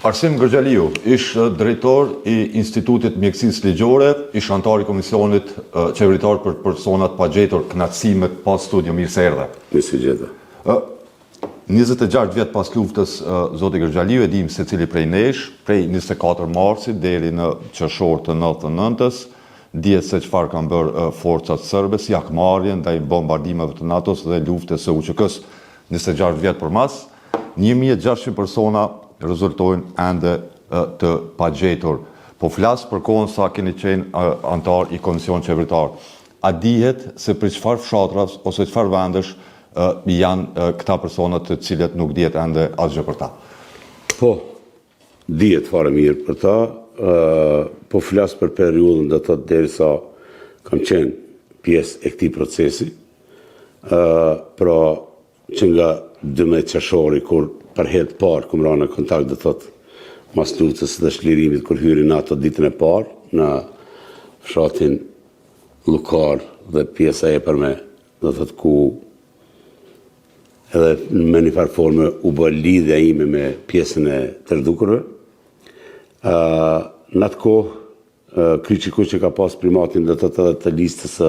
Arsim Gërgjaliu, ish drejtor i Institutit Mjekësisë Ligjore, ish antar i Komisionit Qeveritar për Personat pa gjetur kënaqësimet pas studio, mirë se erdhe. Mirë se gjeta. 26 vjet pas luftës, zoti Gërgjaliu, e dim se cili prej nesh, prej 24 marsit deri në qershor të 99-s, dihet se çfarë kanë bërë forcat serbe, si hakmarrjen ndaj bombardimeve të NATO-s dhe luftës së UÇK-s 26 vjet përmas, 1600 persona rezultojnë ende të pagjetur. Po flas për kohën sa keni qenë antar i Komision Qeveritar. A dihet se për çfarë fshatras ose çfarë vendesh janë këta persona të cilët nuk dihet ende asgjë për ta? Po, dihet fare mirë për ta, po flas për periudhën dhe të derisa kam qenë pjesë e këtij procesi, pra që nga 12 qershori, kur për herë të parë kum ra në kontakt dhe thot mas luftës dhe shlirimit, kur hyri NATO ditën e parë në fshatin Llukar dhe pjesa e përme, dhe thot ku edhe me një farë forme u bë lidhja ime me pjesën e të rdukurve. Në atë kohë, Kryqiku që ka pas primatin dhe të listës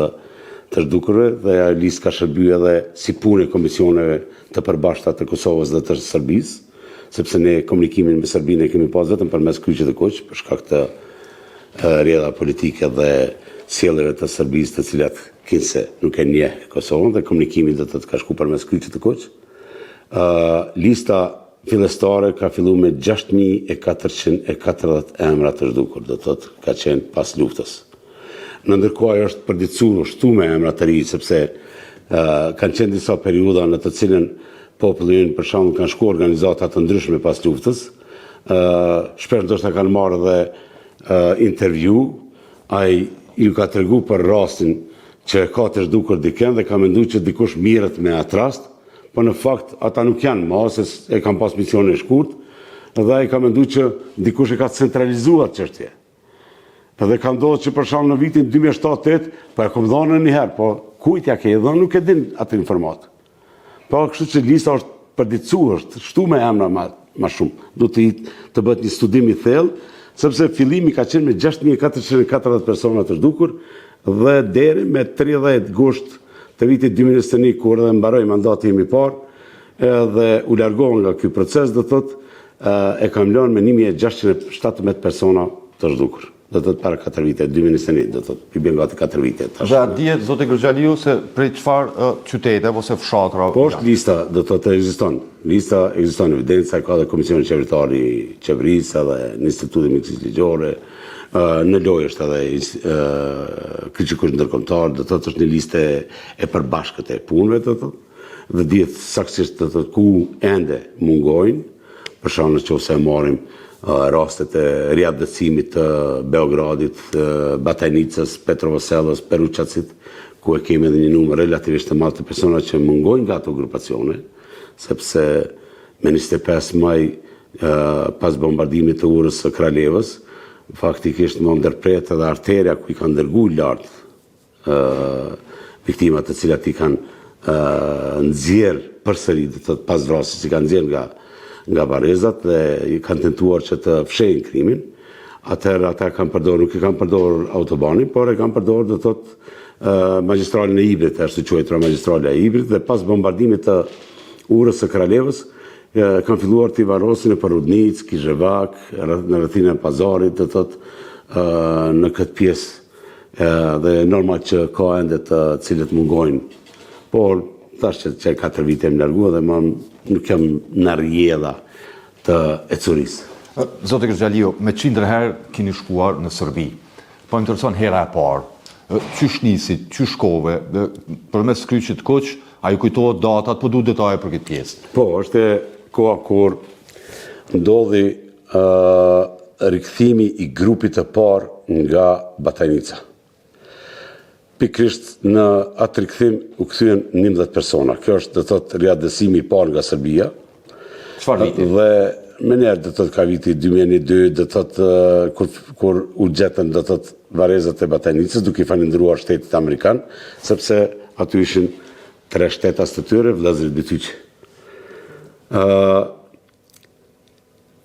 të rdukurve, dhe a listë ka shërby edhe si punë e komisioneve të përbashkëta të Kosovës dhe të Serbisë, sepse ne komunikimin me Serbinë e kemi pas vetëm përmes Kryqit të Kuq, për shkak të rrjedha politike dhe sjelljeve të Serbisë, të cilat kinse nuk e njeh Kosovën, dhe komunikimin dhe të ka shku përmes Kryqit të Kuq. Lista fillestare ka fillu me 6440 emra të zhdukur, do thotë ka qenë pas luftës. Në ndërkohë është përditësuar shtume emra të ri, sepse kanë qenë disa periudha në të cilën populli ynë për shembull kanë shkuar organizata të ndryshme pas luftës. Shpesh ndoshta kanë marrë dhe intervju, ai ju ka tregu për rastin që ka të zhdukur dikën dhe ka menduar që dikush mirret me atë rast, po në fakt ata nuk janë se e kanë pas misionin e shkurt, dhe ai ka menduar që dikush e ka centralizuar çështje. Edhe ka ndodhur që për shembull në vitin 2007-2008, po e kam dhënë një herë, po kujt ja ke dhënë nuk e din atë informatë. Po kështu që lista është përditësuar, është shtuar me emra më shumë. Duhet të bëhet një studim i thellë, sepse fillimi ka qenë me 6440 persona të zhdukur dhe deri me 30 gusht të vitit 2021, kur edhe mbaroi mandati im i parë, edhe u largova nga ky proces, do thotë e kam lënë me 1617 persona të zhdukur. Do thotë para 4 vite, 2021, do thotë i bën gati 4 vite. Dhe dihet zoti Gërgjaliu se prej çfarë qytete ose fshatra? Po është lista, do thotë ekziston. Lista ekziston, evidenca ka dhe Komisioni Qeveritar i Qeverisë dhe në Institutin Mjekësisë Ligjore. Në lojë është edhe Kryqiku ndërkombëtar, do thotë është një listë e përbashkët e punëve, do thotë, dhe dihet saktësisht do thotë ku ende mungojnë, për shembull nëse e marrim rastet e riavdëtsimit të Beogradit, Batajnicës, Petrovoselës, Peruçacit, ku e kemi edhe një numër relativisht të madh të persona që mungojnë nga ato grupacione, sepse me 25 maj pas bombardimit të urës së Kralevës, faktikisht më ndërpret edhe arterja ku i kanë dërgu lartë viktimat të cilat i kanë nxjerr përsëri, do thotë pas vrasjes i kanë nxjerr nga barezat dhe i kanë tentuar që të fshehin krimin. Atëherë ata kanë përdorur, nuk i kanë përdorur autobanin, por e kanë përdorur, do thotë magjistralin e Ibrit, është quajtur magjistrala e Ibrit, dhe pas bombardimit të urës së Kralevës kanë filluar të i varrosin e për Rudnic, Kizhevak, në rrethinën e Pazarit, do thotë në këtë pjesë, dhe normal që ka ende të cilët mungojnë. Por tash që 4 vite më largua dhe nuk jam në rrjedha të ecurisë. Zoti Gërgjaliu, me 100 herë keni shkuar në Serbi. Po më intereson hera e parë. Qysh nisi, qysh shkove, përmes Kryqit të Kuq, a ju kujtohet datat, po duhet detaje për këtë pjesë? Po, është koha kur ndodhi rikthimi i grupit të parë nga Batajnica. Pikrisht në atë rikthim u kthyen 11 persona. Kjo është, do thotë, riadësimi i parë nga Serbia. Çfarë viti? Dhe me njerë, do thotë, ka viti 2002, do thotë, kur u gjetën, do thotë, varezat e Batajnicës, duke i falendëruar shtetit amerikan, sepse aty ishin 3 shtetas të tyre, vëllezërit Bityqi.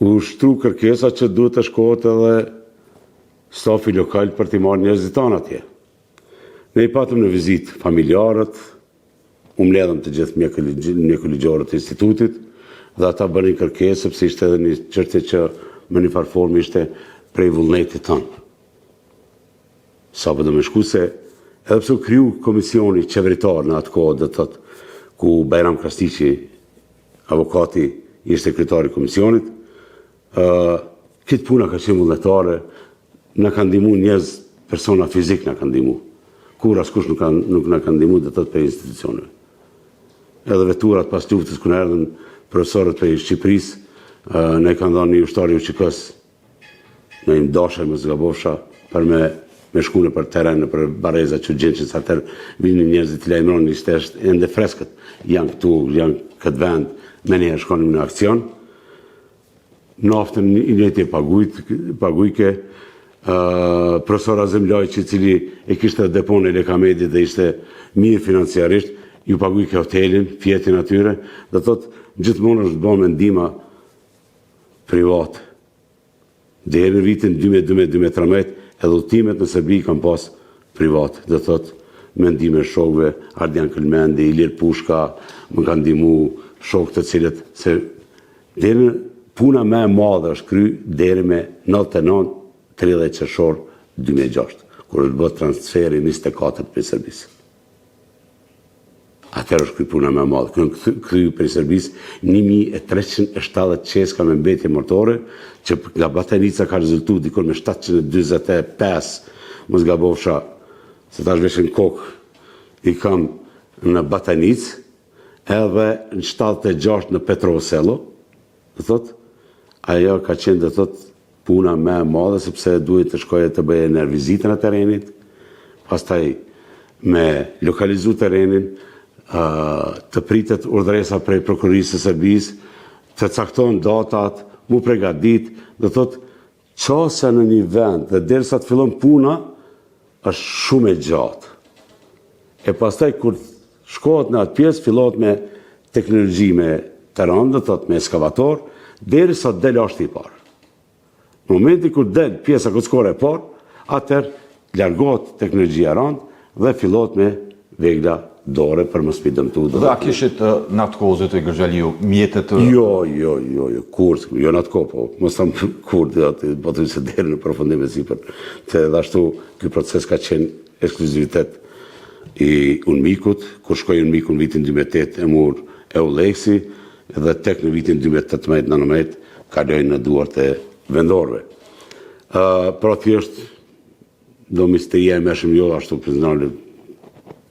u shtru kërkesa që duhet të shkohet edhe stafi lokal për t'i marrë njerëzit tanë atje. Ne i patëm në vizitë familjarët, u mbledhëm të gjithë mjekëligjorët të institutit, dhe ata bënin kërkesë sepse ishte edhe një çështje që me një farë formë ishte prej vullnetit tonë. Sa po do më shku se edhe pse u kriju komisioni qeveritar në atë kohë, do thotë, ku Bajram Krastiqi, avokati, ishte kryetari i komisionit, këtë puna ka qenë vullnetare, na kanë ndihmu njerëz, persona fizik na kanë ndihmu. Kur askush nuk na kanë ndihmu do thotë për institucioneve. Edhe veturat pas luftës kur erdhën profesorët për Shqipërisë, ne kanë dhënë një ushtari UÇK-s, në një dashje me zgabofsha për me shku në për teren, në për bareza që gjenë që atër vinin njerëzit të lajmëron, ishte ende freskët, janë këtu, janë këtë vend, me njerë shkonim në akcion. Naftën i njëti pagujke, profesor Azem Lajqi, cili e kishte depon e Lekamedit dhe ishte mirë financiarisht, ju pagujke hotelin, fjetin atyre, dhe thotë, gjithmonë është bërë me ndihma privat. Deri në vitin 2012-2013, edhe udhëtimet në Serbi kanë pas privat, dhe thotë, me ndihmë shokëve, Ardian Këlmendi, Ilir Pushka, më kanë ndihmu shokë të cilët, se deri në puna me madhe është kry deri me 99-30 qershor 2006, kur është bërë transferi 24 për Serbisë. Atër është kry puna me madhe. Kry për Serbisë 1370 qeska me mbetje mortore, që nga Batajnica ka rezultu dikur me 725, mos gabofsha, se ta shveshin kokë, i kam në Batajnic, edhe në 76 në Petrovosello, dhe thot, ajo ka qenë dhe thot puna me madhe, sepse duhet të shkoje të bëje në vizitën e terenit, pastaj me lokalizu terenin, të pritet urdhresa prej prokurisë së Serbisë, të cakton datat, mu pregadit, dhe thot, qase në një vend, dhe derisa të fillon puna, është shumë e gjatë. E pastaj, kur shkohet në atë pjesë, fillot me teknologji me teran, dhe thot, me eskavator, derisa del ashtë i parë. Në momenti kur del pjesa kockore e parë, atër largohet teknologjia rand dhe fillot me vegla dore për mos pi dëmtu. Dhe a kishit në atë kohë zëtë Gërgjaliu mjetet të... Jo, kur, jo në atë kohë, po, mos thamë kur, po të se deri në përfundim e sipër, të edhe ashtu, ky proces ka qenë ekskluzivitet i UNMIK-ut, kur shkoj UNMIK-u në vitin 2008 e mur EULEX-i, dhe tek në vitin 2018-19 kalojnë në duart e vendorëve. Pra thjesht, do misteria e meshëm jo ashtu personale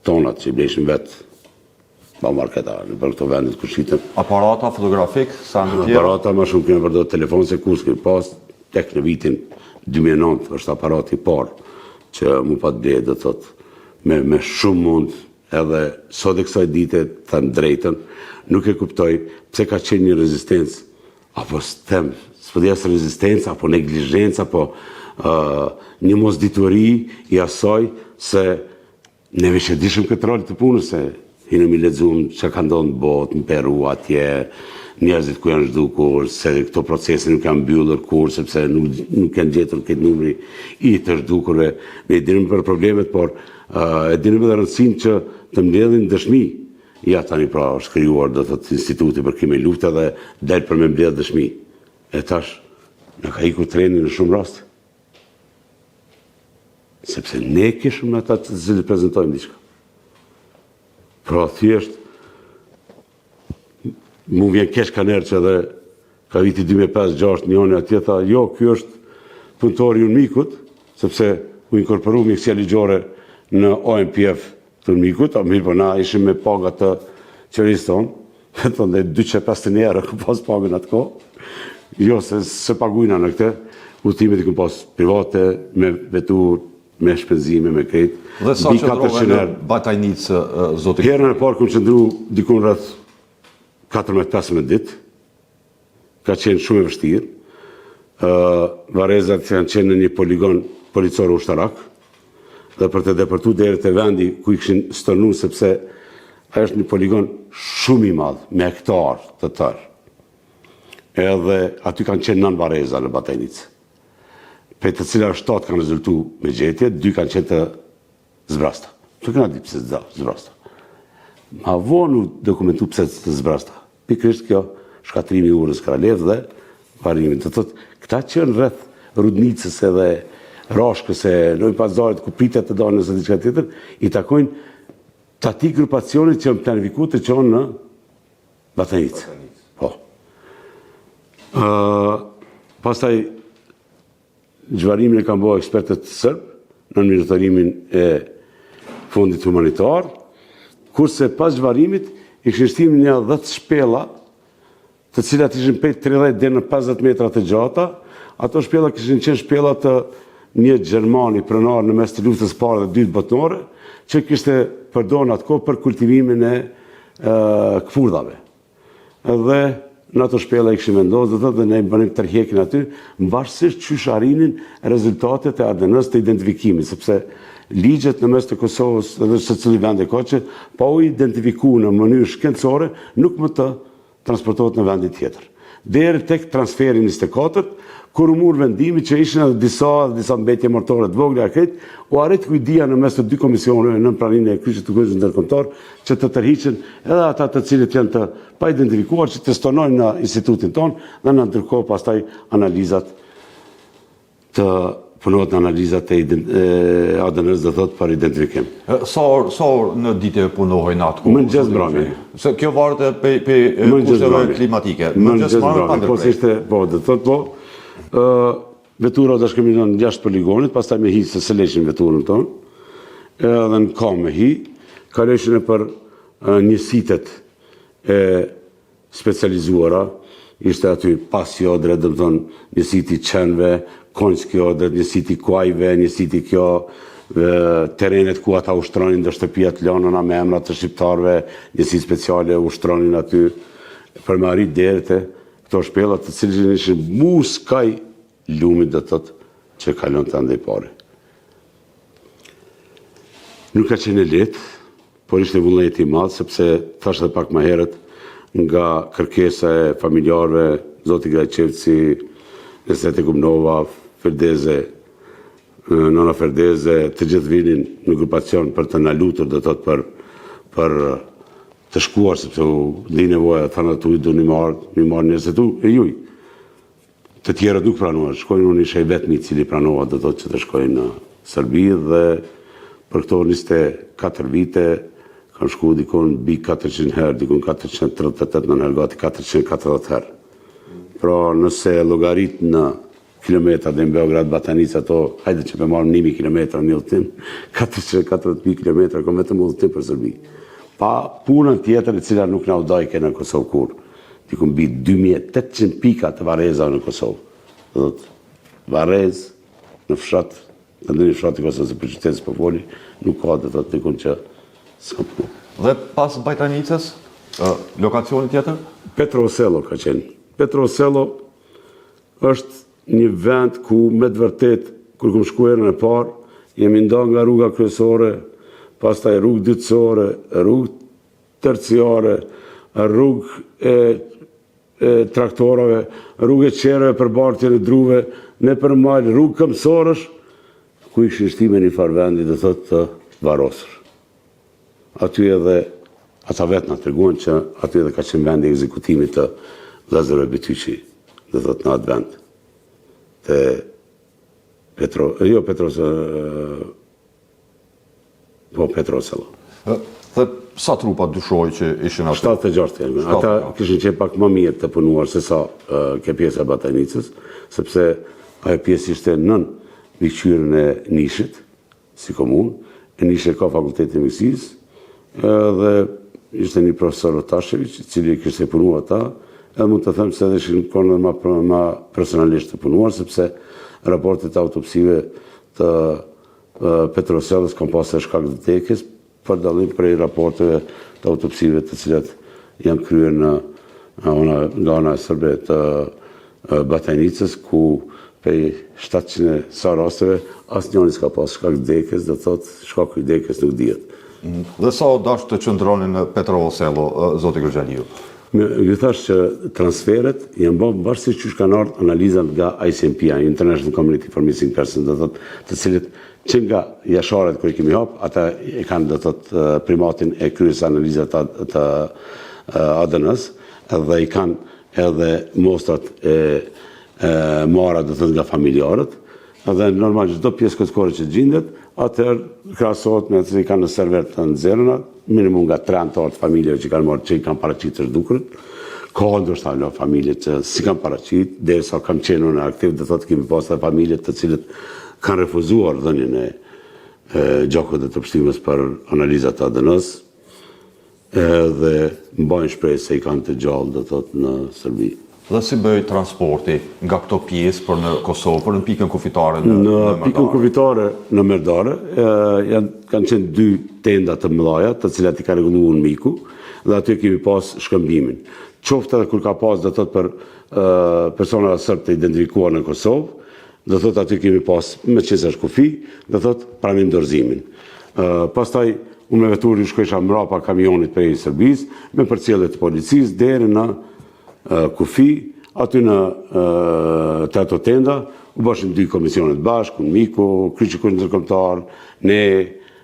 tonat që i bleshim vetë ba marketa për këto vendit ku shqitëm. Aparata fotografik, sa në tjera? Aparata ma shumë kënë përdojt telefon se kus kënë pas, tek në vitin 2009 është aparati parë që mu pa të blejë dhe thot me shumë mund edhe sot e kësaj dite të në drejten, nuk e kuptoj pse ka qenë një rezistencë, apo stem, s'pëdjes rezistencë, apo neglijenca, apo një mosdituri i asaj se neve që dishëm këtë rol të punës, se hinë mi lexuam që ka ndonë botë, në Peru, atje, njerëzit ku janë zhdukur, se këto procese nuk janë mbyllur kur, sepse nuk janë gjetur këtë numri i të zhdukurve. Ne e dinim për problemet, por e dinim edhe rëndësinë që të mbledhin dëshmi. Ja tani pra është krijuar do thotë instituti për krimën e luftë dhe del për me mbledh dëshmi. E tash, në ka ikur treni në shumë raste. Sepse ne kishëm ata të cilët prezentojmë diçka. Pra thjesht, mu vjen kesh kaner që edhe ka viti 2005-2006 njëri atje tha, jo, ky është punëtori i UNMIK-ut, sepse u inkorporu mjekësia ligjore në OMPF të UNMIK-ut, mirë po na ishim me paga të qeverisë tonë, thonë dhe 250 euro ku pas pagën atë kohë. Jo, se pagujna në këte, udhëtimet i ku pas private, me vetur, me shpenzime, me krejt. Dhe sa qëndrove në Batajnicë, zotë? Herën e parë ku qëndru dikun rreth 14-15 ditë, ka qenë shumë e vështirë. Varezat kanë qenë në një poligon policor ushtarak, dhe për të depërtu deri te vendi ku i kishin stërnu, sepse ai është një poligon shumë i madh, me hektar të tërë. edhe aty kanë qenë 9 vareza në Batajnicë. Për të cilat 7 kanë rezultu me gjetje, 2 kanë qenë të zbrasta. Të këna di pse zbrasta. Ma vonë dokumentu pse të zbrasta. Pikrisht kjo shkatrimi i urës Kralev dhe varimin. Të thotë, këta qenë rreth Rudnicës edhe Rashkës e Lojë Pazarit ku pritet të dalë nëse diçka tjetër, i takojnë të ati grupacionit që më planifiku të qonë në Batajnicë. Po. Pastaj zhvarimin e kanë bërë ekspertët sërbë në monitorimin e fondit humanitar, kurse pas zhvarimit ishin shtim një 10 shpella, të cilat ishin prej 30 deri në 50 metra të gjata. Ato shpella kishin qenë shpella të një Gjermani pronar në mes të luftës parë dhe dytë botërore, që kishte përdorur në atë kohë për kultivimin e këfurdhave. Dhe në ato shpella i kishim vendosur dhe ne bënim tërheqjen aty, varësisht çysh arrinin rezultatet e ADN-s të identifikimit, sepse ligjet në mes të Kosovës dhe secili vend e ka që pa u identifikuar në mënyrë shkencore nuk më të transportohet në vendin tjetër. Deri tek transferi 24, kur u mur vendimi që ishin edhe disa mbetje martore të vogla këtë, u arrit kujdia në mes të 2 komisioneve në pranimin e kryqit të Këshillit ndërkombëtar që të tërhiqen edhe ata të cilët janë të pa identifikuar që të stonojnë në institutin tonë dhe në ndërkohë pastaj analizat të punohet në analizat e ADN-s dhe thot për identifikim. Sa orë në ditë punohojnë atë? Mëngjes mbrëmje. Se kjo varet pe kushteve klimatike. Mëngjes mbrëmje. Po si ishte, po, dhe thot po, vetura do shkëminon 6 poligonit, pastaj me hi se leshin veturën tonë, edhe në kam me hi, kaleshin e për njësitet e specializuara, ishte aty pas jodre, dhe më thonë njësiti qenve, konjski jodre, njësiti kuajve, njësiti kjo terenet ku ata ushtronin dhe shtëpijat lanëna me emrat të shqiptarve, njësit speciale ushtronin aty, për me arrit deri te këto shpellat të cilën ishin muskaj lumit dhe tëtë që kalon të andej pare. Nuk ka qenë lehtë, por ishte vullneti i madh, sepse thash edhe pak më herët, nga kërkesa e familjarëve, zoti Grajçevci, Nesete Gumnova, Ferdeze, Nona Ferdeze, të gjithë vinin në grupacion për të na lutur dhe tëtë për të shkuar, sepse u li nevoja, thanë atu i du një marë njërës e tu, e juj. Të tjerët nuk pranuar, shkojnë unë ishe i vetëmi cili pranova dhe të që të shkojnë në Serbi dhe për këto 24 vite kanë shku dikon bi 400 herë, dikon 438 në nërgati 440 herë. Pra nëse logarit në kilometra dhe në Beograd Batanica ato, hajde që për marëm 1000 kilometra një udhëtim, 440 kilometra kom vetëm udhëtim për Serbi. Pa punën tjetër e cila nuk na u dajke në Kosovë kur. Dikun bi 2800 pika të vareza në Kosovë. Dhe varez në fshat, në një fshat i Kosovës e për qytetës për foli, nuk ka dhe të dikun që s'ka punu. Dhe pas Bajtanicës, lokacioni tjetër? Petrosello ka qenë. Petrosello është një vend ku me të vërtet, kur këm shkuerën e parë, jemi nda nga rruga kryesore, pastaj rrugë dytësore, rrugë terciare, rrugë e traktorave, rrugë e qereve për bartjen e druve, ne për malë, rrugë këmsorësh, ku ishin shtime një farë vendi dhe thot të varosër. Aty edhe, ata vetë nga të reguan që aty edhe ka qenë vendi ekzekutimit të Lazarove Betyqi, dhe thot në atë vend. Petrosello. Dhe sa trupa dyshoj që ishin aty? 76 janë. Ata kishin qenë pak më mirë të punuar se sa ke pjesa e Batanicës, sepse ajo pjesë ishte nën liqyrën e Nishit, si komunë, e Nishi ka fakultetin e mjekësisë, dhe ishte një profesor Otashević, i cili kishte punuar ata, edhe mund të them se edhe ishin konë më personalisht të punuar, sepse raportet autopsive të Petrosellos kanë pasur shkak të vdekjes, për dallim prej raporteve të autopsive të cilat janë kryer nga ana serbe të Batanicës, ku prej 700 sa rasteve asnjëri s'ka pas shkak të vdekjes, dhe thotë shkaku i vdekjes nuk dihet. Dhe sa dash të qëndroni në Petrosello, zoti Gërgjaliu? Ju thash që transferet janë bërë varësisht që kanë ardhur analizat nga ICMP, International Community for Missing Persons, do thotë, të cilët që nga jasharet kur i kemi hap, ata e kanë do thotë primatin e kryes analizat të ADN-s, dhe i kanë edhe mostrat e marra do thotë nga familjarët, dhe normal çdo pjesë kërkore që gjendet, atëherë krahasohet me atë që kanë në server të nxjerrëna, minimum nga 3 anëtar të familjeve që kanë marrë që i kanë paraqitur të zhdukurët. Ka ndoshta në familje që si kanë paraqitur, derisa kam qenë në aktiv, do thotë kemi pasur familje të cilët kanë refuzuar dhënien e gjakut të përshtimës për analizat të ADN-s, dhe mbajnë shpresë se i kanë të gjallë, do thotë, në Serbi. Dhe si bëj transporti nga këto pjesë për në Kosovë, për në pikën kufitare në pikën kufitare në Merdare, kanë qenë 2 tenda të mëdha, të cilat i ka rregulluar miku, dhe aty kemi pas shkëmbimin. Qoftë edhe kur ka pas, do thotë, për persona serb të identifikuar në Kosovë, do thotë aty kemi pas me qeser kufi, do thotë pranim dorëzimin. Pastaj unë me vetur i shkojsha mbrapa kamionit prej Serbisë, me përcjellje të policisë deri në kufi, aty në të ato tenda, u bashkën 2 komisionet bashkë, unë miku, kryqëkur ndërkombëtar, ne,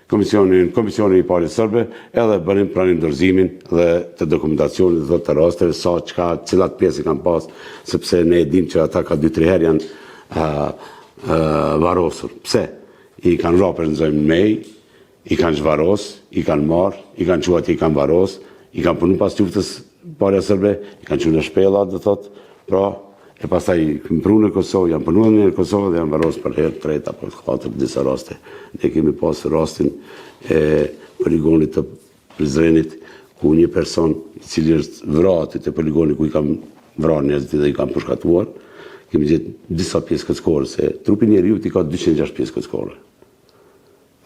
komisioni i parë serbe, edhe bënim pranim dorëzimin dhe të dokumentacionit dhe të rasteve, sa çka, cilat pjesë kanë pas, sepse ne e dim që ata ka 2-3 herë janë varosur. Pse? I kanë rrapër në zojmë mej, i kanë zhvaros, i kanë marë, i kanë quat, i kanë varos, i kanë punu pas luftës parja serbe, i kanë qenë në shpella, do thotë, pra, e pastaj këmë pru në Kosovë, janë punuar në Kosovë dhe janë varros për herë 3 apo 4 disa raste. Ne kemi pas rastin e poligonit të Prizrenit, ku një person i cili është vrarë te poligoni ku i kanë vrarë njerëzit dhe i kanë përshkatuar, kemi gjetë disa pjesë këçkore, se trupi njeriu i ka 206 pjesë këçkore.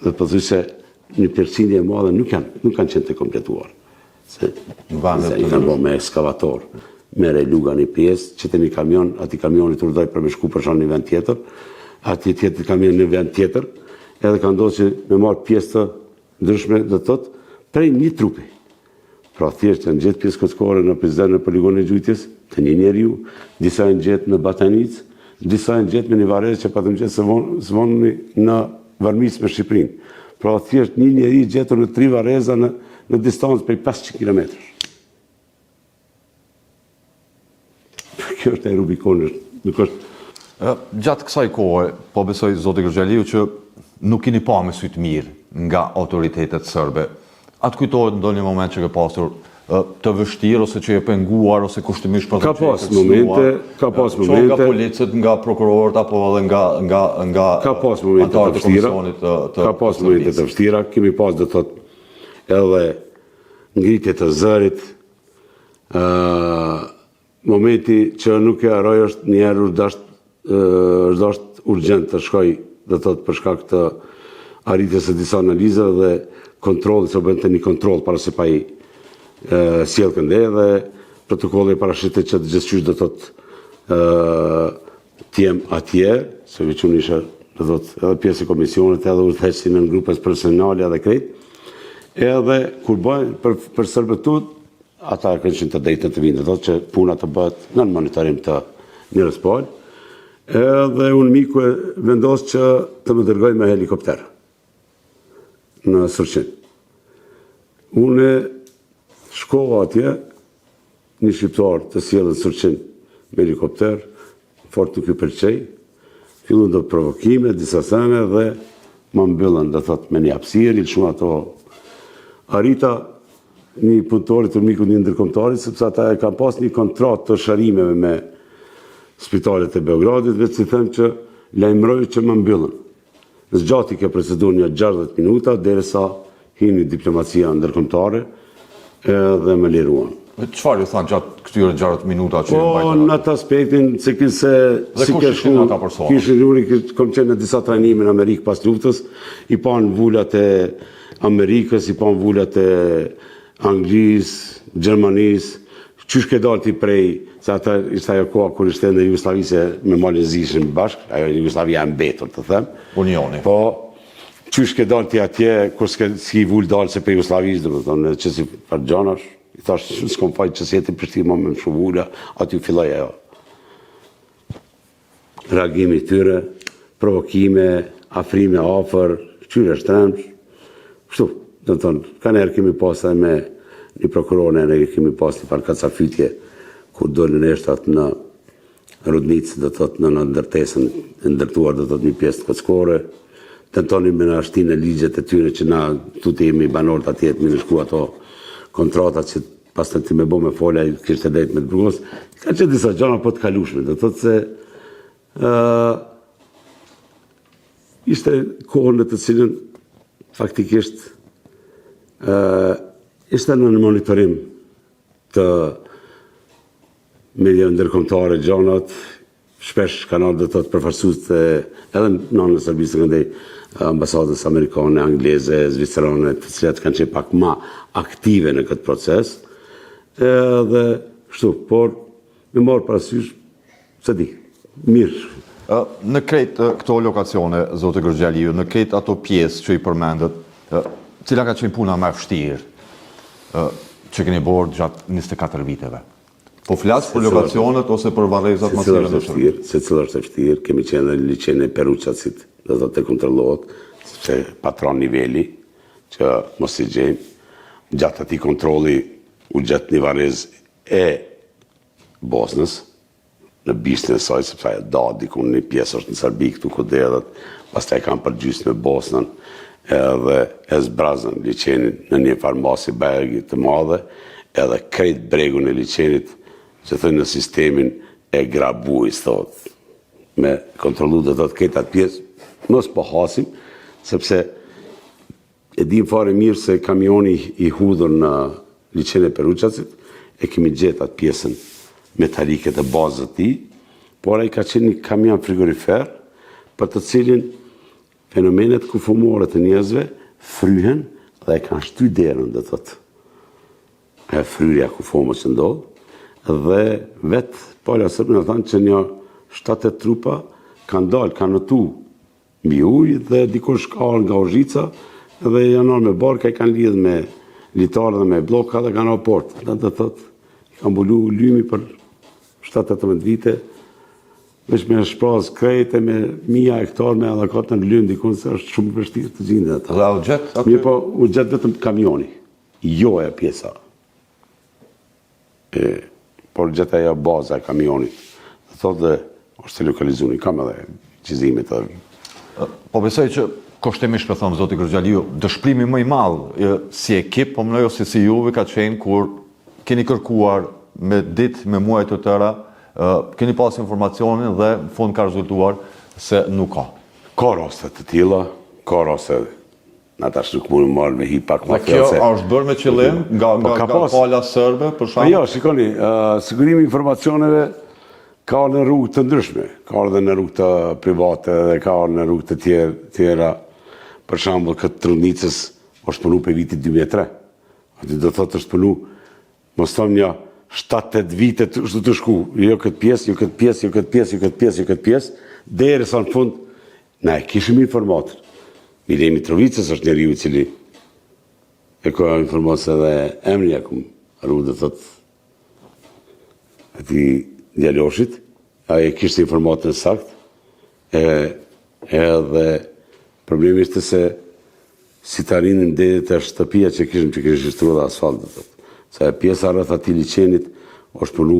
Dhe pothuajse një përqindje e madhe nuk kanë qenë të kompletuar. Se i kanë bërë me ekskavator, mere luga një pjesë, qëtë një kamion, ati kamionit urdoj për me shku për shanë një vend tjetër, ati tjetër kamion një vend tjetër, edhe ka ndodhur që me marë pjesë të ndryshme dhe thotë, prej një trupi. Pra thjesht janë gjetë pjesë këçkore në Prizren në poligonin e gjujtjes, të një njeriu, disa janë gjetë në Batanic, disa janë gjetë me një varez që patëm gjetë së vonëni në varmis me Shqipërinë. Pra thjesht një njeri gjetur në 3 vareza në distancë për 500 km. Kjo është e Rubikonit, nuk është. Gjatë kësaj kohe, po besoj zoti Kërgjaliu që nuk keni pa me sy të mirë nga autoritetet serbe. Atë kujtohet ndonjë moment që ke pasur të vështirë ose që e penguar ose kushtimisht për ka pas momente nga policët, nga prokurorët apo edhe nga ka pas momente të vështira, ka pas momente të vështira, kemi pas do thotë edhe ngritje të zërit, momenti që nuk e harroj është një herë është urgjent të shkoj, do thotë për shkak të arritjes së disa analizave dhe kontrolli, se bënte një kontroll para se pa i sjell kënde dhe protokolli parashitet që gjithçysh do thotë të jem atje, se veçunë isha do thotë edhe pjesë e komisionit, edhe udhëheqësi në grupet personale edhe krejt. Edhe kur bëjnë për serbetut, ata kanë qenë të drejtë të vinë, do thotë që puna të bëhet në monitorim të njerëz palë. Edhe unë miku e vendos që të më dërgoj me helikopter në Surqin. Unë shkova atje, një shqiptar të sjellën Surqin me helikopter, fort nuk ju pëlqej, fillun do provokime, disa sene dhe më mbyllën, do thotë me një hapësirë, ilshun ato. Arrita një punëtori të miku një ndërkombëtarit, sepse ata e kanë pas një kontratë të sharimeve me spitalet e Beogradit, vetë si them që lajmëroj që më mbyllën. Zgjati kjo procedurë një 60 minuta, derisa hini diplomacia ndërkombëtare dhe më liruan. Çfarë ju thanë gjatë këtyre 60 minuta që Po, në atë aspektin, se kise si ke shku, kishin uri, kom qenë në disa trajnime në Amerikë pas luftës, i panë vullat e Amerikës, i panë vullat e Anglisë, Gjermanisë, qysh ke dalë ti prej, se ata ishte ajo koha kur ishte në Jugosllavisë me Malezishin bashkë, ajo Jugosllavia e mbetur të them. Unioni. Po, qysh ke dalë ti atje, kur s'ki vull dalë se për Jugosllavisë, domethënë, që si për gjanash, I thash, s'kom fajt që s'jeti Prishtinë më me Mshuvulla, aty filloj ajo. Reagimi tyre, provokime, afrime afër, qyre shtremsh, kështu, do të thonë, ka njerë kemi pas edhe me një prokurore, ne kemi pas një par kacafytje, kur dolën eshtat në Rudnicë, do të thotë në ndërtesën e ndërtuar, do të thotë një pjesë të Kockore, tentonin me na shtinë në ligjet e tyre që na tu të jemi banorët atje të më shku ato kontratat që pas të ti me bo me folja i kishte drejt me të burgos, ka që disa gjana po të kalushme, do të thotë se ishte kohën në të cilën faktikisht ishte në monitorim të media ndërkombëtare gjanat, shpesh kanal do të thotë përfaqësues edhe në anën e Serbisë këndej ambasadës amerikane, angleze, zvicerane, të cilat kanë qenë pak më aktive në këtë proces. Edhe kështu, por me marr parasysh se di, mirë. Në krejt këto lokacione, zotë Gërgjaliu, në krejt ato pjesë që i përmendet, cila ka qenë puna më e vështirë që keni bërë gjatë 24 viteve? Po flasë për lokacionet ose për varrezat masive në shërë? Se cila është e vështirë, kemi qenë në liçenin e Peruçacit, do të të kontrollohet, sepse patron niveli, që mos i gjejmë, gjatë atij kontrolli u gjatë një varrez e Bosnës, në bishtin e saj, sepse ajo da diku një pjesë është në Serbi, këtu Koderët, pastaj kanë përgjysmë me Bosnën, edhe e zbrazën liçenin në një farmasi bergi të madhe, edhe krejt bregun e liçenit, që thënë në sistemin e Grabuis, thot, me kontrollu dhe thot këtë atë pjesë, mos po hasim, sepse e dim fare mirë se kamioni i hudhur në liçenin e Peruçacit, e kemi gjetë atë pjesën metalike të bazës të tij, por ai ka qenë një kamion frigorifer, për të cilin fenomenet kufumore të njerëzve fryhen dhe e kanë shty derën, dhe thot, e fryrja kufumës që ndodh, dhe vetë Pala Sërbë në thanë që një 7-8 trupa kanë dalë, kanë nëtu mbi ujë dhe dikush ka arë nga Orzica dhe janë arë me barka, i kanë lidhë me litarë dhe me bloka dhe kanë arë portë. Dhe të thotë, i kanë bulu lymi për 7-18 vite, veç me shprazë krejte, me 1000 hektarë me edhe katë në lymë, dikun se është shumë vështirë të gjindë ata. Dhe u gjetë? Mirë po, u gjetë vetëm kamioni, jo e pjesa. Por gjithë ajo baza e kamionit. Dhe thotë dhe është të lokalizuni, kam edhe qizimit edhe. Po besoj që kushtimisht për thëmë, zoti Gërgjaliu, dëshprimi më i madh si ekip, po më ose si juve ka qenë kur keni kërkuar me ditë, me muaj të tëra, keni pas informacionin dhe në fund ka rezultuar se nuk ka. Ka raste të tilla, ka raste në tash nuk mund të marrë me hi pak më kjo është bërë me qëllim nga pala sërbe, për shkak? Jo, shikoni, sigurimi i informacioneve ka në rrugë të ndryshme, ka edhe në rrugë të private dhe ka në rrugë të tjera. Për shembull, këtë Rudnicës është punu për vitit 2003. Aty do thotë është punu, mos thon një 7-8 vite të shku, jo këtë pjesë, jo këtë pjesë, jo këtë pjesë, jo këtë pjesë, jo këtë pjesë, derisa në fund na e kishim informator. Mile Mitrovicës është njeriu i cili e ka informacion edhe emri akum rrugë dhe thot ati djaloshit, ai e kishte informacion sakt, edhe problemi ishte se si të arinin dedet e shtëpia që kishim regjistruar dhe asfalt, dhe thot. Se pjesa rreth atij liçenit është punu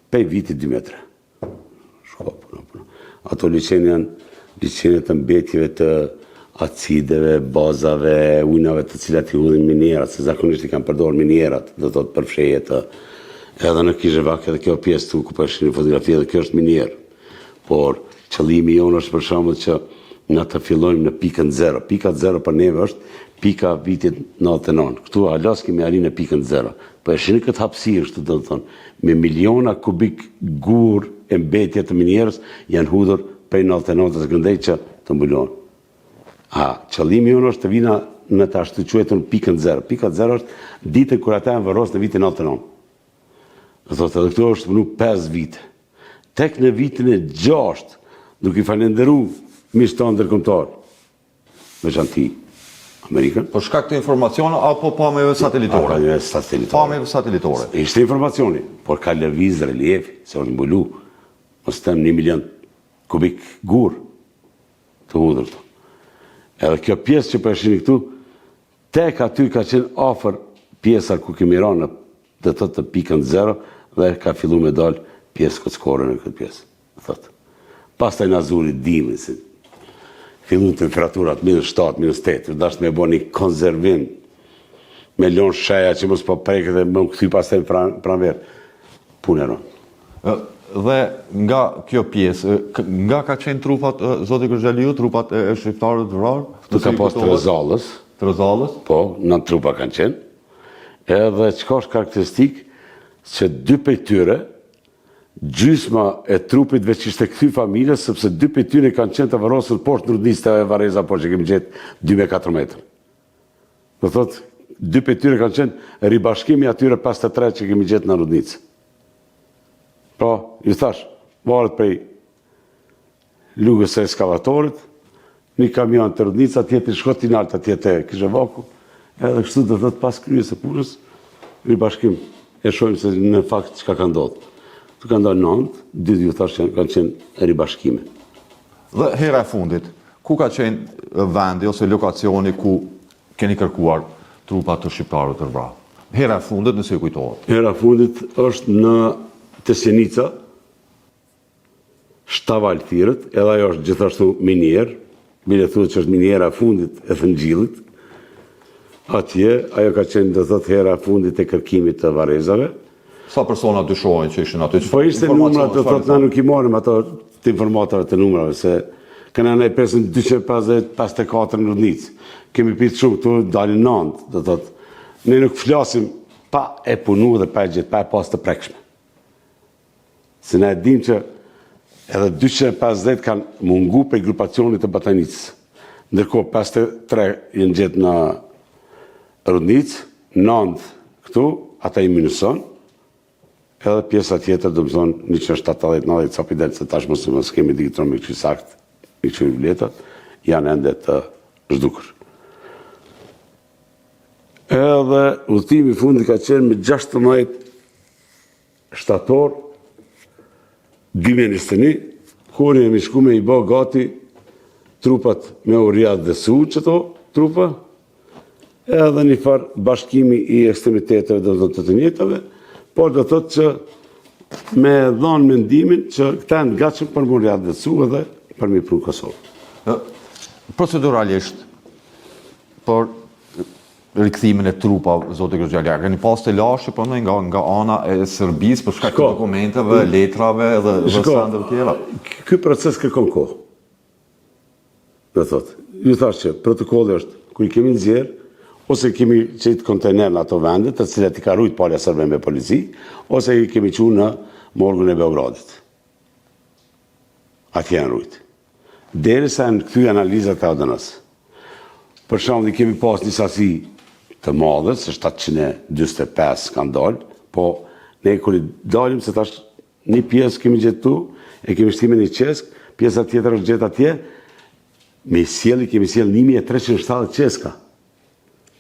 pej vitit 2003. Ato liçeni janë liçenet e mbetjeve të acideve, bazave, ujnave të cilat i hudhin minierat, se zakonisht i kanë përdorur minierat, do thotë për fshehjet edhe në Kizhevak edhe kjo pjesë tu ku përshini fotografi edhe kjo është minier. Por qëllimi jonë është për shembull që na të fillojmë në pikën 0. Pika 0 për neve është pika vitit 99. Këtu halas kemi arrin në pikën 0. Po e shihni këtë hapësirë, do të thonë, me miliona kubik gur e mbetje të minierës janë hudhur prej 99-s këndej që të mbulohen. Qëllimi jonë është të vina në të ashtu quetën pikën 0. Pika 0 është ditën kur ata janë varros në vitin 99. Do thotë edhe këtu është punu 5 vite. Tek në vitin e 6, duke i falenderu miqtë tanë ndërkombëtar, veçanti Amerikën. Për shkak të informacione apo pamjeve satelitore? Pamjeve satelitore. Pamjeve satelitore. Ishte informacioni, por ka lëviz reliefi, se është mbulu, mos them 1 milion kubik gur të hudhur këtu. Edhe kjo pjesë që përshini këtu, tek aty ka qenë afër pjesa ku kemi ranë dhe të pikën 0 dhe ka fillu me dalë pjesë kockore në këtë pjesë. Thot. Pastaj na zuri dimri, si fillu temperaturat -7, -8, dash me bo një konzervim me lon sheja që mos po preket dhe më kthy pastaj pranver. Punë ron. Dhe nga kjo pjesë, nga ka qenë trupat, zoti Kërxhaliu, trupat e shqiptarëve të vrarë? Tu ka pas Trezallës. Trezallës? Po, 9 trupa kanë qenë. Edhe çka është karakteristik, që 2 prej tyre, gjysma e trupit veç ishte kthy familjes, sepse 2 prej tyre kanë qenë të varrosur poshtë në Rudnicë të Vareza, po që kemi gjetë 2,4 metra. Do thotë, 2 prej tyre kanë qenë ribashkimi atyre 53 që kemi gjetë në Rudnicë. Po, ju thash, varet prej lugës së ekskavatorit, një kamion të Rudnica, tjetër shkotin alta, tjetër Kizhevaku, edhe kështu do thotë pas kryes së punës, ribashkim. E shohim se në fakt çka ka ndodhur. Tu ka ndodhur 9, 2 ju thash që kanë qenë ribashkime. Dhe hera e fundit, ku ka qenë vendi ose lokacioni ku keni kërkuar trupat të shqiptarëve të vrarë? Hera e fundit nëse ju kujtohet. Hera e fundit është në Tesjenica, Shtaval Thirrët, edhe ajo është gjithashtu minier, bile thuhet që është miniera e fundit e Thëngjillit. Atje, ajo ka qenë do thotë hera e fundit e kërkimit të varrezave. Sa persona dyshohen që ishin aty? Po ishte numrat, do thotë na nuk I marrim ato të informatave të numrave, se kena ne pesën 254 në Rudnicë. Kemi pitë shumë këtu, dalin 9, do thotë. Ne nuk flasim pa e punu dhe pa e gjithë, pa e pas të prekshme. Se ne e dim që edhe 250 kanë mungu për grupacionit të Batanicës. Ndërkohë 53 jenë gjithë në Rudnicë, 9 këtu, ata I minuson, edhe pjesa tjetër do më thonë 170-90 capidel, se tash mos kemi digitron me këqy sakt, me këqy vletat, janë ende të zhdukur. Edhe udhëtimi I fundit ka qenë me 16 shtator 2021, kur jemi shku me I bë gati trupat me Uriat dhe Su qëto trupa, edhe një farë bashkimi I ekstremiteteve dhe të të njëtave, por do thotë që me dhonë mendimin që këta në gatshëm për Uriat dhe Su edhe për mi pru Kosovë. Proceduralisht, për rikthimin e trupa, zotë Kërxhaliu, keni pas të lashë nga ana e Serbisë për shkak të dokumenteve, letrave dhe sandeve tjera? Ky proces kërkon kohë. Do thotë, ju thash që protokolli është kur I kemi nxjerr, ose kemi qetë kontejner në ato vendet, të cilat I ka rujt palja serbe me polici, ose I kemi qenë në morgun e Beogradit. Atje janë rujt. Derisa në kthy analizat e ODN-s. Për shembull, kemi pas një sasi të madhe, se 745 kanë dalë, po ne kur I dalim, se tash një pjesë kemi gjetë tu, e kemi shtime një qesk, pjesa tjetër është gjetë atje, me sjellje kemi sjell 1370 qeska.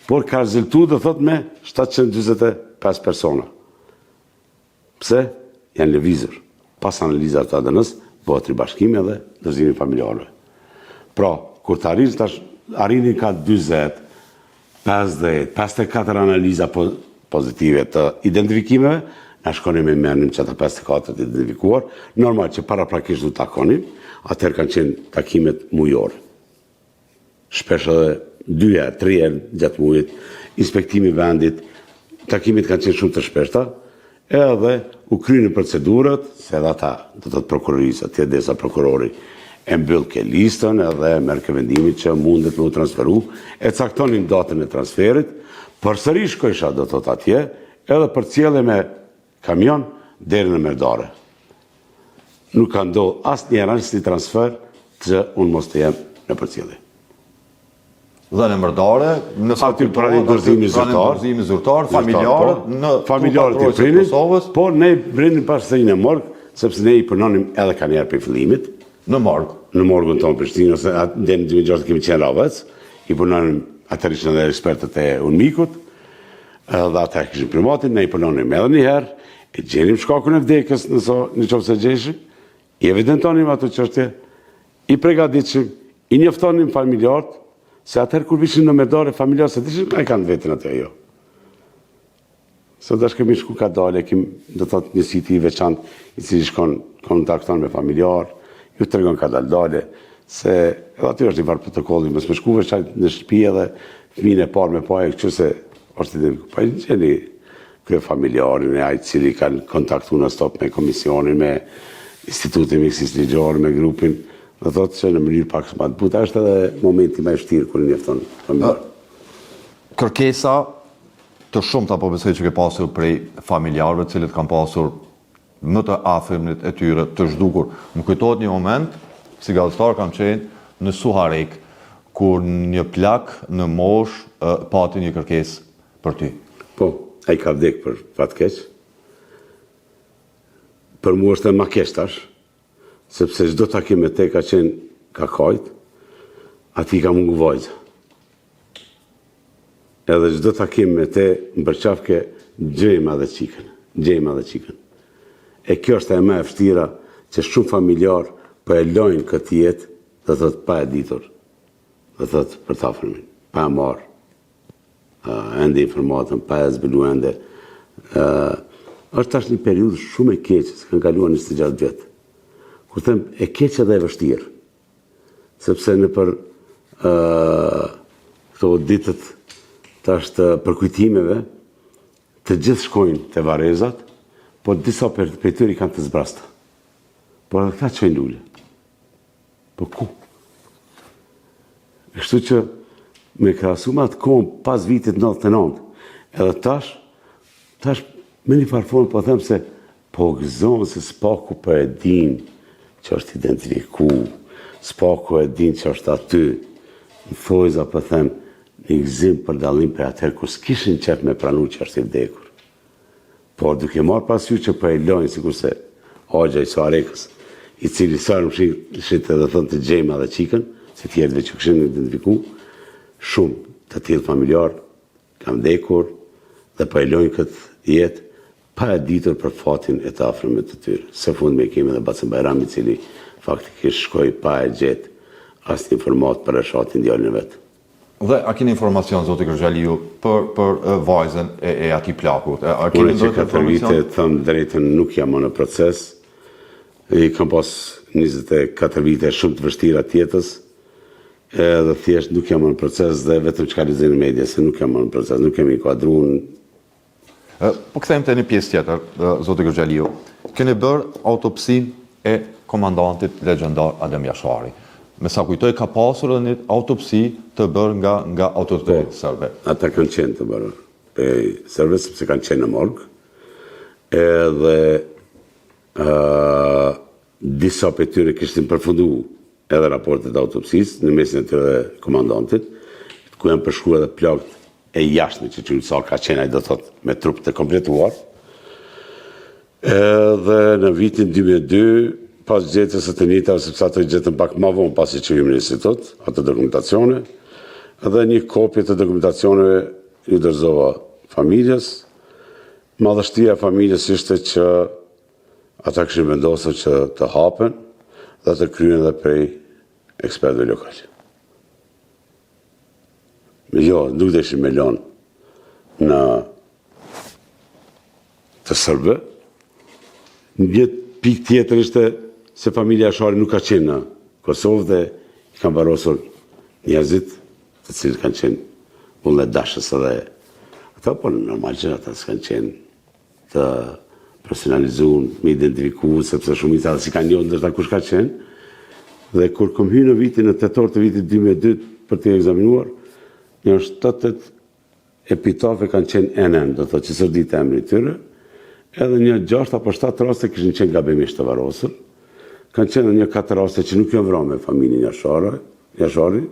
Por ka rezultu do thot me 745 persona. Pse? Janë lëvizur. Pas analizat të ADN-s, bëhet ribashkimi dhe dorëzimi familjarëve. Pra, kur të arrinin ka 20, 50, 54 analiza pozitive të identifikimeve, na shkonim me merrnim që ata 54 të identifikuar, normal që paraprakisht du takonim, atëherë kanë qenë takimet mujore. Shpesh edhe 2, 3 gjatë mujit, inspektimi vendit, takimet kanë qenë shumë të shpeshta, edhe u kryeni procedurat, se edhe ata, do të thotë prokurorisë, atje desa prokurori e mbyll ke listën edhe merr ke vendimin që mundet me u transferu, e caktonin datën e transferit, përsëri shkojsha do të thotë atje, edhe përcjellje me kamion deri në Merdare. Nuk ka ndodhur asnjëherë asnjë transfer që unë mos të jem në përcjellje. Dhe në Merdare, nëse aty pranë dorëzimi zyrtar, familjarët në familjarët e prinit, por ne brindim pas sërinë e morg, sepse ne I punonim edhe kanë njerë për fillimit. Në morg? Në morgun tonë Prishtinë, ose në 2006 kemi qenë Ravec, I punonim atër ishën edhe ekspertët e Unmikut, dhe ata kishin primatin, ne I përnonim edhe njëherë, e gjenim shkakun e vdekjes në qoftë se gjeshim, I evidentonim ato çështje, I pregaditshim, I njoftonim familjarët, se atëherë kur vishin në merdare familjarë, se dishin e kanë vetën atë jo. Sot kemi shku ka dale, do të thotë një siti I veçantë, I cili shkon kontakton me familjarë, ju tregon ka dale, se edhe aty është I varë protokolli, mësë me shku veçantë në shtëpi edhe fëmijën e parë me paje, kështu se është I pa I gjeni kërë familjarin e ajtë cili kanë kontaktu në stop me komisionin, me institutin miksis ligjor, me grupin, dhe thotë që në mënyrë pak më të buta, është edhe momenti më I vështirë kur I njofton familjar. Kërkesa të shumta po besoj që ke pasur prej familjarëve, të cilët kanë pasur më të afërmit e tyre të zhdukur. Më kujtohet një moment, si gazetar kam qenë në Suharek, kur një plak në mosh pati një kërkesë për ty. Po, ai ka vdek për fat keq. Për mua është më keq tash, sepse çdo takim me te ka qenë kakajt, ati ka mungu vajzë. Edhe çdo takim me te më përqafke gjejma dhe qikën. E kjo është e më e vështira që shumë familjar po e lojnë këtë jetë, dhe thot pa e ditur, dhe thot për ta afërmin, pa e marrë, ende informatën, pa e zbulu ende. Është tash një periudhë shumë e keqe, se kanë kaluar 26 vjetë. Kur them e keqe dhe e vështirë, sepse në për këto ditët tash të përkujtimeve, të gjithë shkojnë të varezat, por disa për tyre kanë të zbrasta. Por edhe këta qojnë lullë. Po ku? Kështu që me krahasuar atë kohën pas vitit 99, edhe tash me një farfon po them se po gëzon se s'paku po e din që është identifiku, s'paku e din që është aty. Në thojza po them një gëzim për dallim për atëherë kur s'kishin qef me pranu që është I vdekur. Por duke marrë parasysh që po e lojnë sikurse Hoxha I Suharekës, I cili sa më shit edhe thënë të gjejma dhe qikën, se tjerëve që këshin identifiku, shumë të tillë familjar kanë vdekur dhe po e lojnë këtë jetë pa e ditur për fatin e të afërmit të tyre. Së fund me kemi edhe Bacën Bajrami, I cili faktikisht shkoi pa e gjetë asnjë informat për reshatin djalin e vet. Dhe a keni informacion, zoti Kërxhaliu, për vajzën e atij plakut? A keni që 4 vite, thëmë drejtën, nuk jam në proces. I kam pas 24 vite shumë të vështira tjetës, edhe thjesht nuk jam në proces dhe vetëm që ka lexoj në media, se nuk jam në proces, nuk kemi kuadruar. Po kthejmë të një pjesë tjetër, zoti Kërxhaliu. Keni bërë autopsin e komandantit legjendar Adem Jashari. Me sa kujtoj ka pasur edhe një autopsi të bërë nga autoritetet serbe. Ata kanë qenë të bërë serbe, sepse kanë qenë në morg, edhe disa për tyre kishtin përfundu edhe raportet autopsis në mesin e tyre dhe komandantit, ku janë përshkru edhe plakt e jashtme që qënë sa ka qenë ai do thot me trup të kompletuar. Edhe në vitin 2002, pas gjetës së të njëjtave, sepse ato gjetën pak më vonë pasi që hymë në institut, ato dokumentacione, edhe një kopje të dokumentacioneve I dorëzova familjes. Madhështia e familjes ishte që ata kishin vendosur që të hapen dhe të kryen edhe prej ekspertëve lokal. Jo, nuk deshin me lënë në të Serbë. Një pikë tjetër ishte se familja Jashari nuk ka qenë në Kosovë dhe I kanë varosur njerëzit të cilët kanë qenë vullnet dashës edhe ata, po normal që ata s'kanë qenë të personalizuar, me identifiku, sepse shumica si kanë njohur ndërsa kush ka qenë. Dhe kur kom hyrë në vitin në tetor të vitit 2002 për të ekzaminuar, janë 78 epitafe kanë qenë NN, do të thotë që s'rdit emri I tyre, edhe një 6 apo 7 raste kishin qenë gabimisht të varosur. Kanë qenë një 4 raste që nuk janë vrarë me familjen Jashari,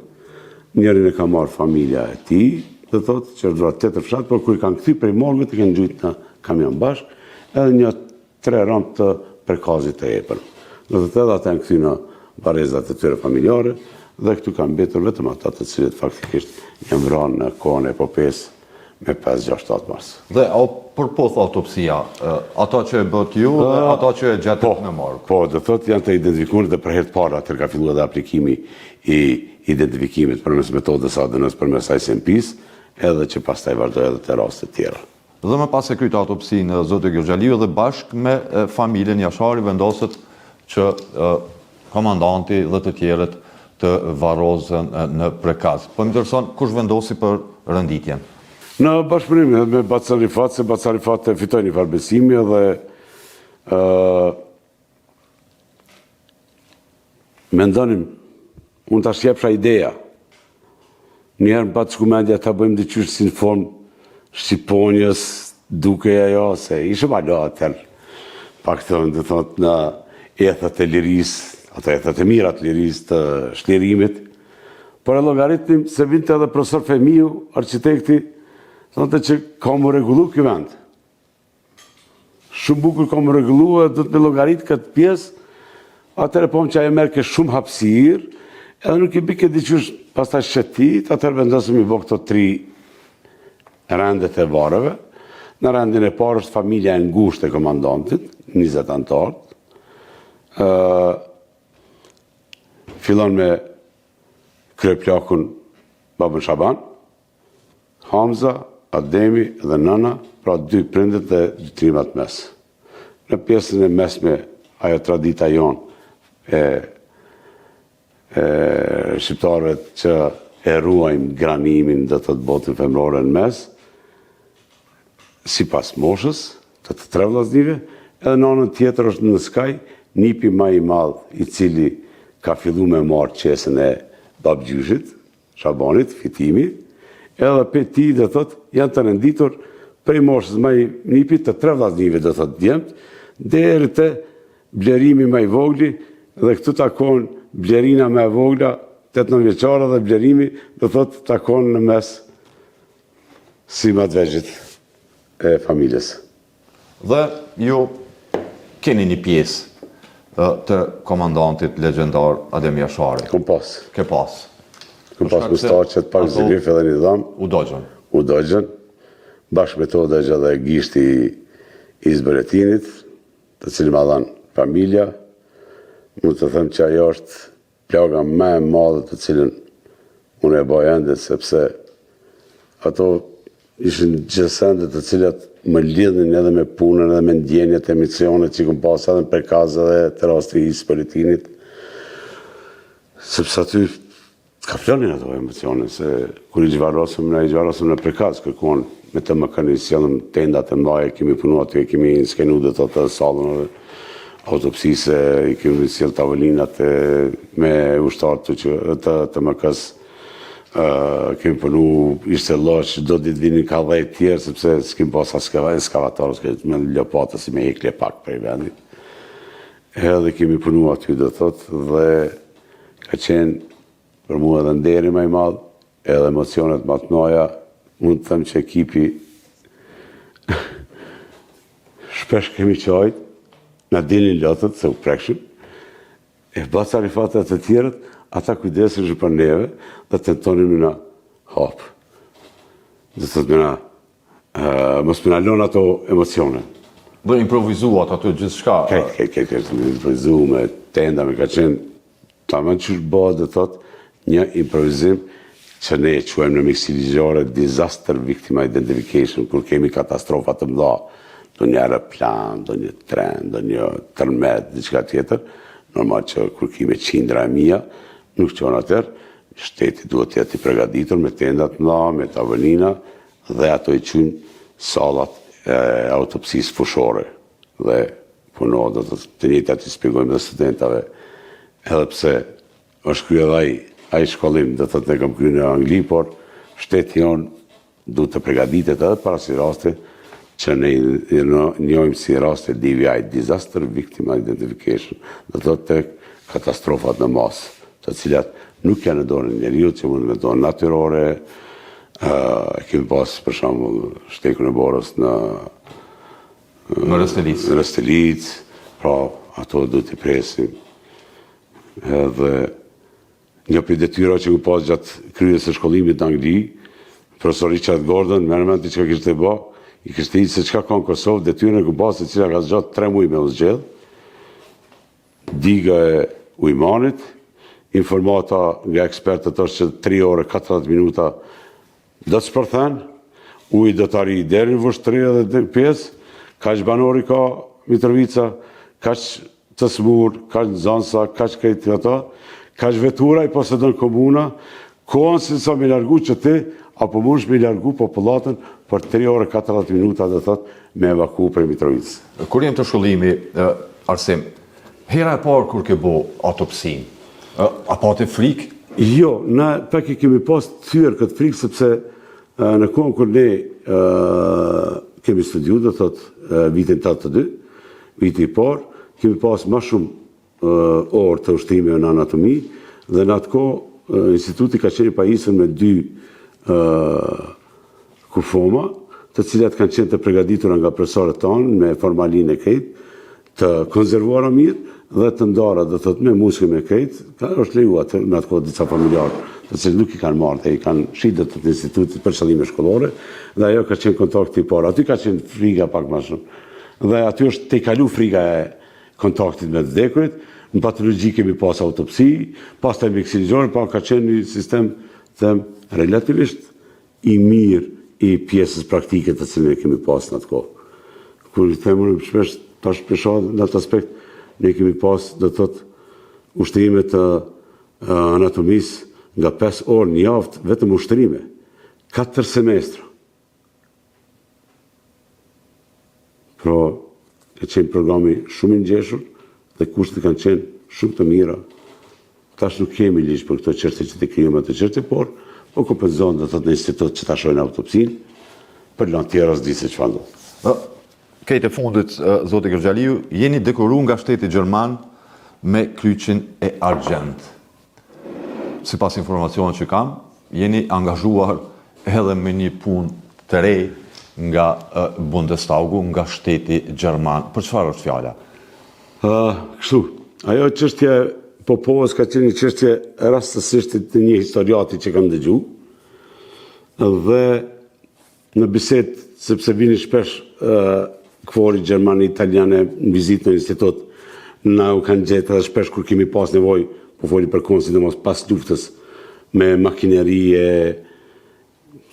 njërin e ka marrë familja e tij, do thotë që është vrarë 8 fshat, por kur I kanë kthy prej morgut I kanë gjujt në kamion bashk, edhe një 3 ramp të përkazit të epër. Do thotë edhe ata janë kthy në varezat e tyre familjare, dhe këtu kanë mbetur vetëm ata të cilët faktikisht janë vrarë në kohën e epopes me 5-6-7 mars. Dhe përpoth autopsia, ata që e bët ju dhe ata që e gjetët në morg? Po, dhe thot janë të identifikuar dhe për herë të parë atër ka filluar dhe aplikimi i identifikimit përmes metodës ADN-s përmes ICMP-s, edhe që pastaj vazhdoi edhe të rastet tjera. Dhe më pas se kryt autopsinë zoti Gjergjaliu dhe bashkë me familjen Jashari vendoset që komandanti dhe të tjerët të varrozen në prekaz. Po më intereson, kush vendosi për rënditjen? Në bashkëpunim me Bacar Rifat, se Bacar Rifat e fitoi një farë besimi dhe mendonim, unë ta shjepsha ideja. Njerë më patë shkumendja ta bëjmë diqysh si në formë shqiponjës duke ajo, se ishëm alo atër, pak të dhe thot në ethet e liris, ato ethet e mirat liris të shlirimit, por e logaritnim se vinte edhe profesor Femiu, arkitekti, thonë që ka më regullu këtë vend. Shumë bukur ka më regullu e do të me logaritë këtë pjesë, atër e pomë që aje merë ke shumë hapsirë, edhe nuk i bike diqysh pas ta shetit, atër vendosëm i bo këto 3 rendet e vareve. Në rendin e parë është familja e ngushtë e komandantit, 20 antartë. Fillon me kryeplakun babën Shaban, Hamza, Ademi dhe nëna, pra 2 prindet dhe 2 trimat mes. Në pjesën e mesme, ajo tradita jonë e shqiptarëve që e ruajmë granimin dhe të botën femrore në mes, si pas moshës, të 3 vllaznive, edhe në anën tjetër është në skaj, nipi ma i madh i cili ka fillu me marrë qesën e babgjyshit, Shabanit, Fitimi, edhe për ti dhe thot, janë të renditur prej moshës ma i nipit të 3 vllaznive dhe thot djemt, deri të blerimi ma i vogli, dhe këtu takon blerina me vogla, 18 vjeçara dhe blerimi dhe thot takon në mes si ma të vegjit e familjes. Dhe ju keni një pjesë të komandantit legjendar Adem Jashari. Kom pas. Ke pas. Kom pas mustaqet, pak zilif edhe një dham. U dojgjën. U dojgjën. Bashkë me to dhe gjë dhe gishti i zbëretinit, të cilë ma dhanë familja. Mund të them që ajo është plaga me madhe të cilën unë e bëj ende, sepse ato ishin gjësendet të cilat më lidhin edhe me punën edhe me ndjenjet e misionet që kom pas edhe në prekazë dhe të rasti i spiritinit. Sepse aty ka flanin ato emocionet, se kur i gjvarosëm në prekazë, kërkuan me të më kanë sjellëm tendat e mlaje, kemi punu aty, kemi skenu dhe të salën autopsise, i kemi sjell tavolinat me ushtarë të mëkës. Kemi punu, ishte loq, do ditë vinin ka 10 tjerë, sepse s'kim pas eskavatorës, me lopatës i me hekle pak për i vendit. Edhe kemi punu aty dhe thot, dhe ka qenë për mua edhe nderi më i madh, edhe emocionet më të mëdha, mund të them që ekipi shpesh kemi qajt, na dilin lotët, se u prekshim, e Bacar Rifatet të tjerët, ata kujdesin për neve dhe tentonin me na hapë. Dhe të me na, mos me na lon ato emocione. Dhe improvizuat aty gjithë shka? Këtë improvizu me tenda, me ka qenë, ta më në qështë bëhet dhe thot, një improvizim që ne e quajmë në miksi ligjore disaster victim identification, kur kemi katastrofa të mëdha, do një aeroplan, do një tren, do një tërmet, diçka tjetër, normal që kur kime qindra e mija, nuk qënë atër, shteti duhet të jetë i pregaditur me tendat mëdha, me tavolina, dhe ato i qynë salat autopsisë fushore. Dhe puno, të njëjtë aty spjegojmë dhe studentave, edhe pse është krye dhe ai shkollim, dhe thot ne kam krye në Angli, por shteti jonë duhet të pregaditet edhe para si raste që ne njojmë si raste DVI, Disaster Victim Identification, dhe thot të katastrofat në masë, të cilat nuk janë në dorën e njeriut, që mund me dorën natyrore, kemi pas për shembull shtekun e borës në Restelic, pra ato duhet i presim. Edhe Një për detyra që ku pas gjatë kryes së shkollimit në Angli, profesor Richard Gordon, me elementi që ka kishte bë, i kishte se çka ka në Kosovë, detyrën e ku pas e cila ka zgjatë 3 muaj me u zgjedh. Diga e ujmanit, informata nga ekspertët është që 3 orë 40 minuta do të shpërthen, ujë do të arrijë deri në Vushtrri dhe 5, kaq banori ka Mitrovica, kaq të smur, kaq Zansa, kaq këtë ato, kaq vetura i posedon komuna, kohën se sa me largu që ti, apo mund me largu popullatën për 3 orë 40 minuta dhe thot me evaku për Mitrovicë. Kur jem të shkollimi, Arsim, hera e parë kur ke bo autopsin, a pati frikë? Jo, na pak i kemi pas thyer këtë frikë sepse në kohën kur ne kemi studiu, do thot vitin 82, viti i parë, kemi pas më shumë orë të ushtrimeve në anatomi dhe në atë kohë instituti ka qenë pajisur me 2 kufoma, të cilat kanë qenë të përgatitura nga profesorët tonë me formalin e krejt, të konservuara mirë dhe të ndara, do thot me muskë me krejt, ka është leju atë në atë kohë disa familjarë, të cilët nuk i kanë marrë, i kanë shitët të institutit për qëllime shkollore, dhe ajo ka qenë kontakti i parë. Aty ka qenë friga pak më shumë. Dhe aty është te kalu friga e kontaktit me të vdekurit. Në patologji kemi pas autopsi, pas të miksilizore, pa ka qenë një sistem relativisht i mirë i pjesës praktike të cilën e kemi pas në atë kohë. Kur i themur shpesh tash peshohet në atë aspekt, ne kemi pas, do thot, ushtrime të anatomisë nga 5 orë një javë vetëm ushtrime, 4 semestra. Pra, ka qenë programi shumë i ngjeshur dhe kushtet kanë qenë shumë të mira. Tash nuk kemi ligj për këto çështje që të krijojmë atë çështje, por po kompenzon do të thotë në institut që ta shohin autopsinë, për lanë tjera s'di se çfarë ndodh. Kejt e fundit, zoti Gërgjaliu, jeni dekoruar nga shteti gjerman me kryqin e argjend. Sipas informacionit që kam, jeni angazhuar edhe me një punë të re nga Bundestagu, nga shteti gjerman. Për çfarë është fjala? Kështu, ajo çështje popovës ka qenë një çështje rastësisht të një historiati që kam dëgju, dhe në bisedë, sepse vini shpesh kvori gjermani italiane në vizitë në institut, na u kanë gjetë edhe shpesh kur kemi pas nevojë, po foli për kohën sidomos pas luftës, me makinerie,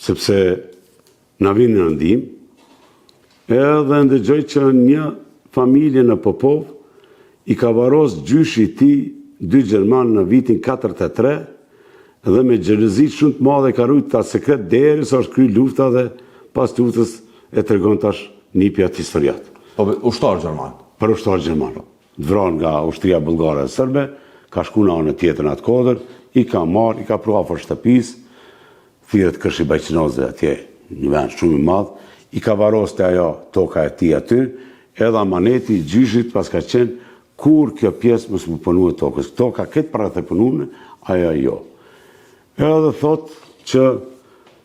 sepse na vinë në ndihmë, edhe ndëgjoj që një familje në Popov i ka varos gjyshi i tij 2 gjerman në vitin 43 dhe me xhelozi shumë të madhe ka rujt ta sekret derisa është kry lufta dhe pas luftës e tregon tash nipja të historiat. Po ushtar gjerman. Për ushtar gjerman. Vran nga ushtria bullgare e serbe, ka shku në anën tjetër në atë kodër, i ka marrë, i ka pru afër shtëpisë, thirrët Kërshi Bajqinozë atje, një vend shumë i madh, i ka varos të ajo toka e tij aty, edhe amaneti i gjyshit pas ka qenë kur kjo pjesë mos më punu e tokës. Toka këtë para të punune, ajo jo. Edhe thot që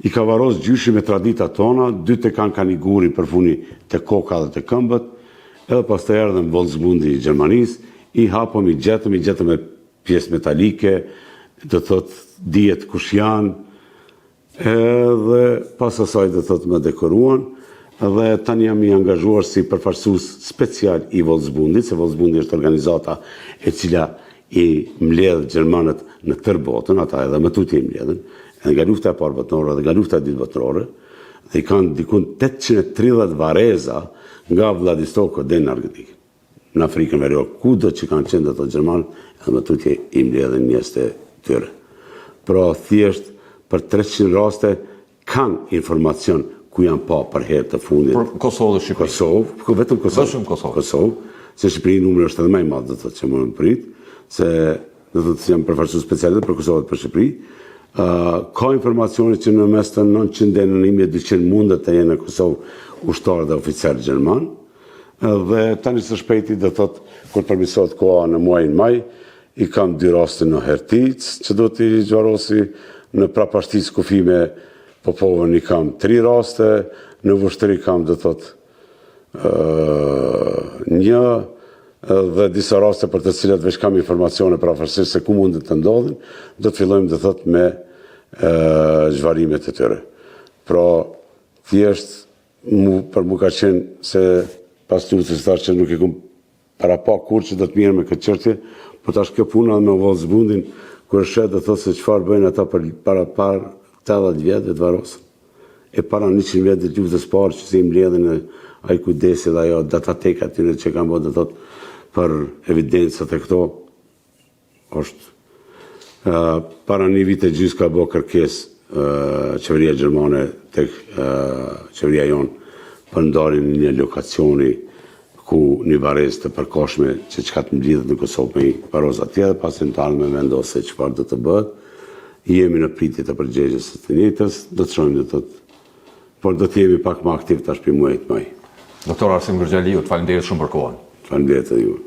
i ka varos gjyshi me tradita tona, 2 të kanë kaniguri për funi të koka dhe të këmbët, edhe pas të erdhën Volksbundi i Gjermanisë, i hapëm, i gjetëm me pjesë metalike, do thot dijet kush janë, edhe pas asaj do thot me dekoruan, dhe tani jam i angazhuar si përfaqësues special i Volksbundit, se Volksbundi është organizata e cila i mbledh gjermanët në tërë botën, ata edhe më tutje i mbledhen, edhe nga lufta e parë botërore dhe nga lufta e dytë botërore, dhe i kanë dikun 830 vareza nga Vladistoko dhe në Argëtik. Në Afrikën Verior, kudo që kanë qenë të gjermanë, edhe më tutje i mbledhen mjes të tyre. Pra thjesht për 300 raste kanë informacion ku janë pa për herë të fundit. Për Kosovë dhe Shqipëri. Kosovë, vetëm Kosovë. Se Shqipëri numër është edhe më i madh, do të thotë që më prit, se do të thotë jam përfaqësues special për Kosovë dhe për Shqipëri. Ka informacione që në mes të 900 dhe në 1200 mundet të jenë në Kosovë ushtarë dhe oficerë gjerman, dhe tani së shpejti do thotë kur përmirësohet koha në muajin maj, i kam 2 raste në Hertic, që do t'i zgjarosi, në prapashtis kufi me Popovën i kam 3 raste, në Vushtrri kam do thot 1, dhe disa raste për të cilat veç kam informacione prafarësisht se ku mundet të ndodhin, do të fillojmë dhe thot me zhvarimet e tyre. Pra, thjesht, për mu ka qenë se pas lutës thash që nuk e kum para pa kur që do të mirë me këtë qërtje, po tash kjo puna me vallë zbundin, kur shet dhe thot se çfarë bëjnë ata për para 80 vjetë të varosën. E para 100 vjetë të luftës parë që si mbledhin ai kujdesi dhe ajo datateka atyre që kanë bërë, do thot për evidencat e këto është para 1 vit e gjys ka bë kërkesë qeveria gjermane tek qeveria jonë për ndarjen e një lokacioni ku një baresë të përkohshme që çka të mblidhet në Kosovë me baroza tjetër, pasi në talë me vendosë se çfarë do të bëhet. Jemi në pritje të përgjegjës së të njëjtës, do të shohim por do të jemi pak më aktiv tash për muajit maj. Doktor Arsim Gërgjaliu, të faleminderit shumë për kohën. Faleminderit edhe ju.